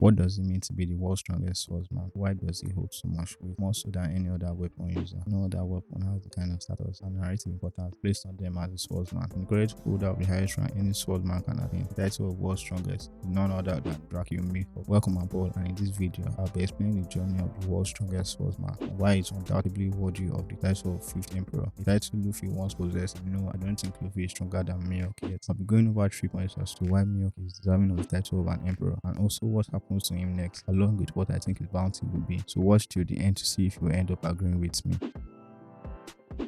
What does it mean to be the world's strongest swordsman? Why does he hold so much weight, more so than any other weapon user? No other weapon has the kind of status and narrative importance placed on them as a swordsman. And the great holder of the highest rank any swordsman can attain, the title of world's strongest, is none other than Dracule Mihawk. Welcome aboard, and in this video, I'll be explaining the journey of the world's strongest swordsman and why it's undoubtedly worthy of the title of 5th Emperor. The title Luffy once possessed. No, I don't think Luffy is stronger than Mihawk yet. I'll be going over 3 points as to why Mihawk is deserving of the title of an emperor, and also what happens to him next, along with what I think his bounty will be. So watch till the end to see if you will end up agreeing with me.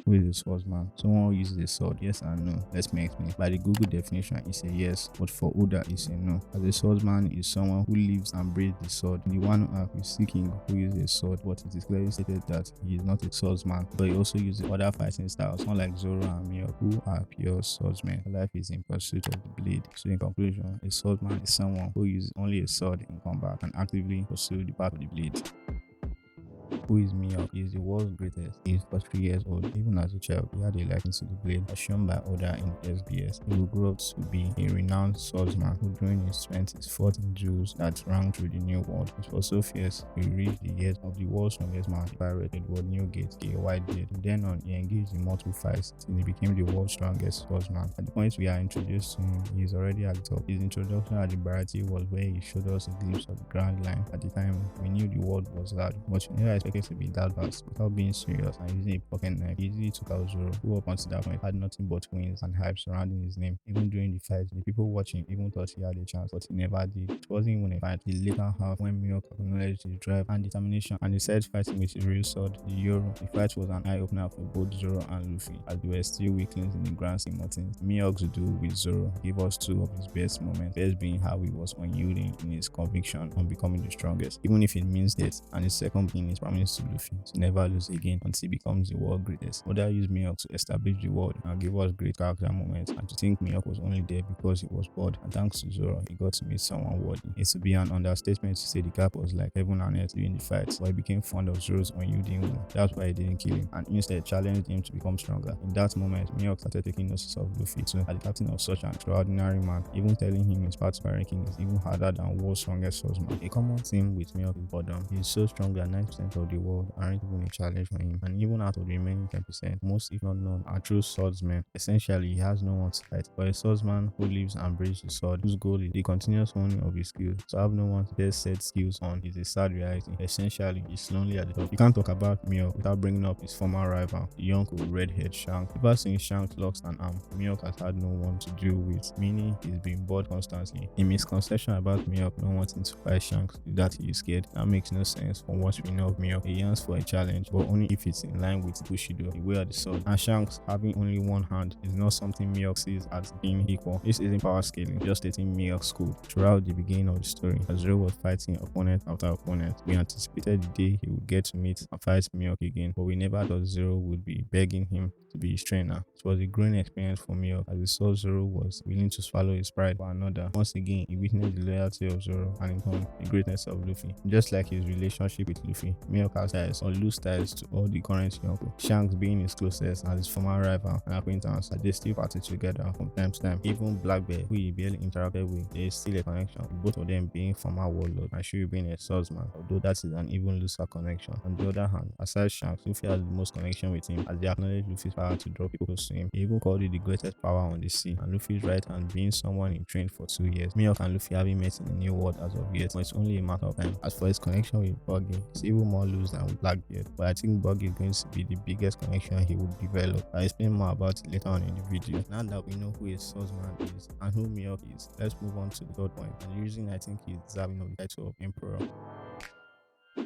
Who is a swordsman? Someone who uses a sword. Yes and no. Let me explain. By the Google definition, it's a yes, but for Oda, it's a no. As a swordsman is someone who lives and breathes the sword. The one who is seeking who uses a sword, but it is clearly stated that he is not a swordsman, but he also uses other fighting styles, unlike Zoro and Mihawk, who are pure swordsmen. Life is in pursuit of the blade. So in conclusion, a swordsman is someone who uses only a sword in combat and actively pursue the path of the blade. Who is Mihawk? He is the world's greatest. He is 43 years old. Even as a child, he had a liking to the blade, as shown by Oda in the SBS. He will grow up to be a renowned swordsman who during his 20s fought in duels that rang through the New World. It was so fierce, he reached the years of the world's strongest man, pirate Edward Newgate, a white beard. From then on, he engaged in multiple fights till he became the world's strongest swordsman. At the point we are introduced to him, he is already at the top. His introduction at the Barati was where he showed us a glimpse of the Grand Line. At the time, we knew the world was loud, but we never expected to be that vast. Without being serious and using a pocket knife, he easily took out Zoro, who up until that point had nothing but wings and hype surrounding his name. Even during the fight, the people watching even thought he had a chance, but he never did. It wasn't even a fight. The later half, when Mihawk acknowledged his drive and determination and decided fighting with his real sword, the Yoro. The fight was an eye-opener for both Zoro and Luffy, as they were still weaklings in the grand scheme of things. Mihawk's duel with Zoro gave us 2 of his best moments, best being how he was unyielding in his conviction on becoming the strongest, even if it means death, and his second being his promise to Luffy to never lose again until he becomes the world's greatest. Oda used Mihawk to establish the world and give us great character moments, and to think Mihawk was only there because he was bored, and thanks to Zoro, he got to meet someone worthy. It's to be an understatement to say the gap was like heaven and earth during the fight, but he became fond of Zoro's unyielding will. That's why he didn't kill him, and instead challenged him to become stronger. In that moment, Mihawk started taking notice of Luffy too, as the captain of such an extraordinary man, even telling him his path to ranking is even harder than world's strongest swordsman. A common theme with Mihawk is boredom. He is so strong that 90% of the world aren't even a challenge for him, and even out of the remaining 10%, most if not none are true swordsmen. Essentially, he has no one to fight, but a swordsman who lives and breathes the sword, whose goal is the continuous honing of his skills. To have no one to best set skills on is a sad reality. Essentially, he's lonely at the top. You can't talk about Mihawk without bringing up his former rival, the Yonko redhead Shanks. Ever since Shanks lost an arm, Mihawk has had no one to deal with, meaning he's been bored constantly. A misconception about Mihawk not wanting to fight Shanks is that he is scared. That makes no sense from what we know of Mihawk. He yearns for a challenge, but only if it's in line with Bushido, the way of the sword. And Shanks having only one hand is not something Mihawk sees as being equal. This isn't power scaling, just stating Mihawk's code. Throughout the beginning of the story, as Zoro was fighting opponent after opponent, we anticipated the day he would get to meet and fight Mihawk again, but we never thought Zoro would be begging him to be his trainer. It was a growing experience for Mihawk, as he saw Zoro was willing to swallow his pride for another. Once again, he witnessed the loyalty of Zoro and in turn, the greatness of Luffy. Just like his relationship with Luffy, Mihawk has ties or loose ties to all the current Yonko, Shanks being his closest and his former rival and acquaintance, that they still party together from time to time. Even Blackbeard, who he barely interacted with, there is still a connection, with both of them being former warlords and Shuri being a swordsman, although that is an even looser connection. On the other hand, aside Shanks, Luffy has the most connection with him, as they acknowledge Luffy's power to draw people close to him. He even called it the greatest power on the sea, and Luffy's right hand being someone he trained for 2 years. Mihawk and Luffy haven't met in the New World as of yet, but it's only a matter of time. As for his connection with Buggy, it's even more loose than with Blackbeard, but I think Buggy is going to be the biggest connection he would develop. I'll explain more about it later on in the video. Now that we know who a swordsman is and who Mihawk is, let's move on to the third point, and the reason I think he's deserving of the title of Emperor.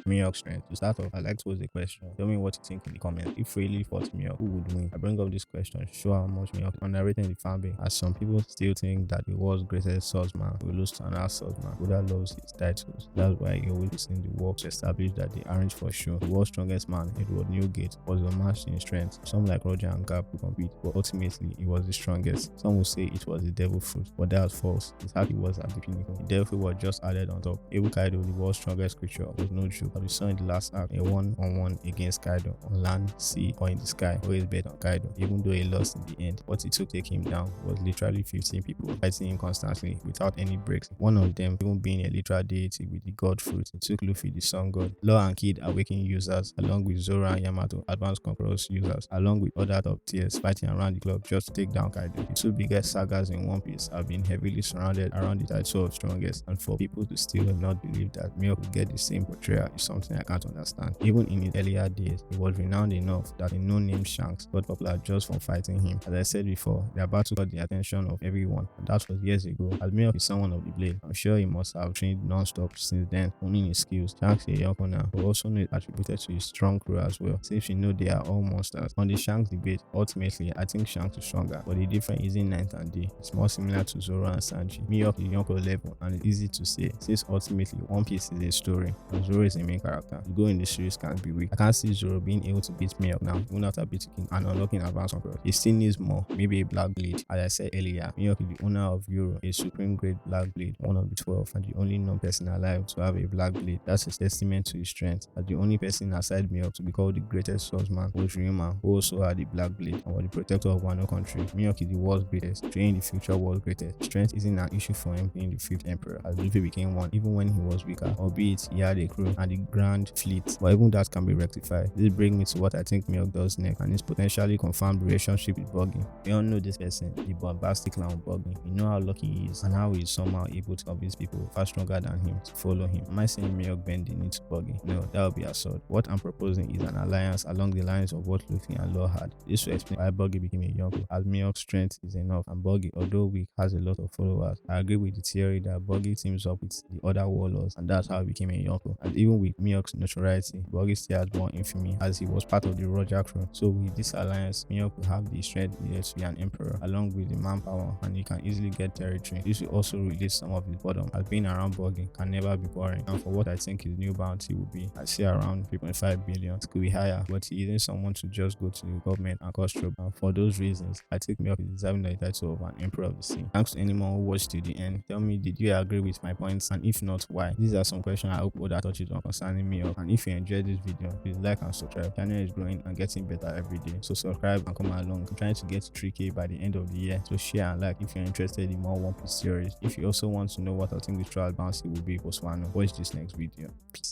Mihawk's strength. To start off, I'd like to pose a question. Tell me what you think in the comments. If really fought Mihawk, who would win? I bring up this question to show how much Mihawk is underrated in the fanbase, as some people still think that the world's greatest swordsman will lose to another swordsman. Buddha loves his titles. That's why he always in the work to establish that they aren't for sure. The world's strongest man, Edward Newgate, was unmatched in strength. Some like Roger and Gap will compete, but ultimately he was the strongest. Some will say it was the devil fruit, but that was false. His happy was at the pinnacle. The devil fruit was just added on top. Kaido, the world's strongest creature, was no joke. shook, as we saw in the last arc, a one-on-one against Kaido on land, sea, or in the sky. Always bet on Kaido, even though he lost in the end. What it took to take him down was literally 15 people fighting him constantly without any breaks. One of them even being a literal deity with the god fruit. It took Luffy, the sun god, Law and Kid awakening users, along with Zoro and Yamato, advanced conquerors users, along with other top tiers fighting around the clock just to take down Kaido. The two biggest sagas in One Piece have been heavily surrounded around the title of strongest, and for people to still not believe that Mihawk would get the same portrayal is something I can't understand. Even in his earlier days, he was renowned enough that a no-name Shanks got popular just from fighting him. As I said before, their battle got the attention of everyone, and that was years ago. As Mihawk is someone of the blade, I'm sure he must have trained non-stop since then, honing his skills. Shanks is a Yonko now, but also not attributed to his strong crew as well, since you know they are all monsters. On the Shanks debate, ultimately I think Shanks is stronger, but the difference isn't Ninth and D. It's more similar to Zoro and Sanji. Mihawk is Yonko level, and it's easy to say, since ultimately One Piece is a story, and Zoro is a main character. To go in the series can't be weak. I can't see Zoro being able to beat Mihawk now, even after beating King and unlocking advanced conqueror. He still needs more, maybe a black blade. As I said earlier, Mihawk is the owner of Euro, a supreme grade black blade, one of the 12, and the only known person alive to have a black blade. That's a testament to his strength. As the only person aside Mihawk to be called the greatest swordsman was Ryuma, who also had the black blade and was the protector of Wano country. Mihawk is the world's greatest, training the future world's greatest. Strength isn't an issue for him being the 5th emperor, as Luffy became one even when he was weaker, albeit he had a crew and a grand fleet, but even that can be rectified. This brings me to what I think Mihawk does next, and his potentially confirmed relationship with Buggy. We all know this person, the bombastic clown Buggy. We know how lucky he is and how he is somehow able to convince people far stronger than him to follow him. Am I saying Mihawk bending into Buggy? No, that would be absurd. What I'm proposing is an alliance along the lines of what Luffy and Law had. This will explain why Buggy became a Yonko, as Mihawk's strength is enough and Buggy, although weak, has a lot of followers. I agree with the theory that Buggy teams up with the other warlords, and that's how he became a Yonko. And even with Mihawk's notoriety, Buggy still has more infamy as he was part of the Roger crew. So with this alliance, Mihawk will have the strength needed to be an emperor, along with the manpower, and he can easily get territory. This will also release some of his boredom, as being around Buggy can never be boring. And for what I think his new bounty will be, I see around 3.5 billion. It could be higher, but he isn't someone to just go to the government and cause trouble. And for those reasons, I think Mihawk is deserving the title of an emperor of the sea. Thanks to anyone who watched to the end. Tell me, did you agree with my points, and if not, why? These are some questions I hope Oda touches on concerning Mihawk. And if you enjoyed this video, please like and subscribe. The channel is growing and getting better every day, so subscribe and come along. I'm trying to get to 3K by the end of the year, so share and like if you're interested in more One Piece series. If you also want to know what I think the trial bounty will be for Wano, watch this next video. Peace.